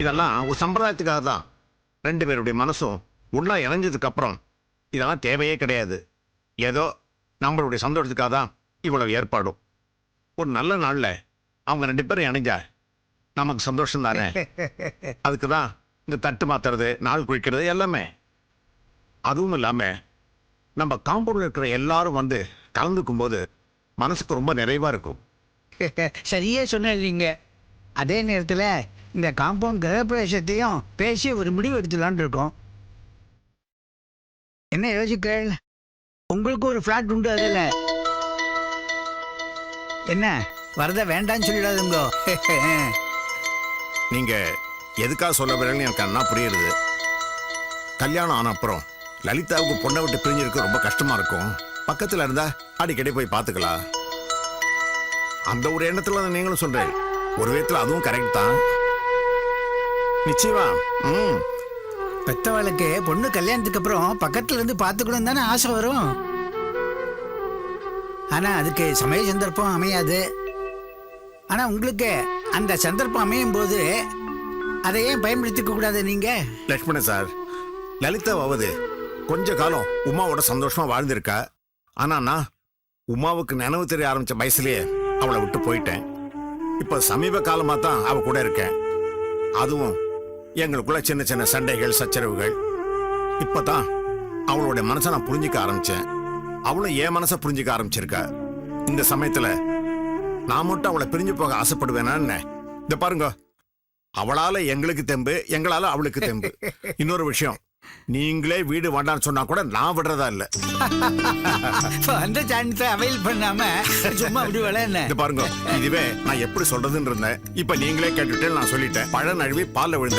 இதெல்லாம் ஒரு சம்பிரதாயத்துக்காக தான். 2 பேருடைய மனசும் ஒன்றா இணைஞ்சதுக்கு அப்புறம் இதெல்லாம் தேவையே கிடையாது. ஏதோ நம்மளுடைய சந்தோஷத்துக்காக தான் இவ்வளவு ஏற்பாடும். ஒரு நல்ல நாளில் அவங்க 2 பேரும் இணைஞ்சா நமக்கு சந்தோஷம் தானே. அதுக்கு தான் இந்த தட்டு மாத்துறது, நாள் குளிக்கிறது எல்லாமே. அதுவும் இல்லாமல் நம்ம காம்பவுண்டில் இருக்கிற எல்லாரும் வந்து கலந்துக்கும் போது மனசுக்கு ரொம்ப நிறைவாக இருக்கும். சரியே சொன்னீங்க. அதே நேரத்தில் இந்த காம்பவுண்ட் கிரகப்பிரவேசத்தையும் பேசி ஒரு முடிவு எடுத்துலான்னு இருக்கோம். என்ன யோசிக்கள்? உங்களுக்கு ஒரு ஃப்ளாட் உண்டு அதில். என்ன வரத வேண்டான்னு சொல்லிடாதுங்கோ. நீங்க எதுக்காக சொல்ல வரேன்னு எனக்கு அண்ணா புரியுது. கல்யாணம் ஆன அப்புறம் லலிதாவுக்கு பொண்ணை விட்டு பிரிஞ்சிருக்க ரொம்ப கஷ்டமா இருக்கும். பக்கத்துல இருந்தா அடிக்கடி போய் பார்த்துக்கலாம். அந்த ஒரு எண்ணத்துல தான் நீங்களும் சொல்றேன். ஒரு விதத்துல அதுவும் கரெக்ட் தான். நிச்சயமா. பெத்தவாளுக்கு பொண்ணு கல்யாணத்துக்கு அப்புறம் பக்கத்துல இருந்து பார்த்துக்கணும் தானே ஆசை வரும். ஆனா அதுக்கு சமய சந்தர்ப்பம் அமையாது. ஆனா உங்களுக்கு அந்த சந்தர்ப்பம் அமையும் போது அதை ஏன் பயன்படுத்திக்க கூடாது நீங்க? லட்சுமணன் சார், லலிதாவாவது கொஞ்ச காலம் உமாவோட சந்தோஷமா வாழ்ந்திருக்கா. ஆனா நான் உமாவுக்கு நினைவு தெரிய ஆரம்பிச்ச வயசுலயே அவளை விட்டு போயிட்டேன். இப்ப சமீப காலமா தான் அவ கூட இருக்கேன். அதுவும் எங்களுக்குள்ள சின்ன சின்ன சண்டைகள், சச்சரவுகள். இப்பதான் அவளுடைய மனசை நான் புரிஞ்சுக்க ஆரம்பிச்சேன். அவளும் என் மனசை புரிஞ்சுக்க ஆரம்பிச்சிருக்கா. இந்த சமயத்துல நான் மட்டும் அவளை பிரிஞ்சு போக ஆசைப்படுவேனா என்ன? இந்த பாருங்க, அவளால எங்களுக்கு தெம்பு, எங்களால அவளுக்கு தெம்பு. இன்னொரு விஷயம், நீங்களே வீடு வேண்டான்னு சொன்னா கூட நான் விடுறதா இல்ல. அந்த சான்ஸை அவைல் பண்ணாம சும்மா விடுவல என்ன? இது பாருங்க, இதுவே நான் எப்படி சொல்றதுன்னு இருந்தேன். இப்ப நீங்களே கேட்டுட்டு நான் சொல்லிட்டேன். பழ நழுவி பால்ல விழுந்த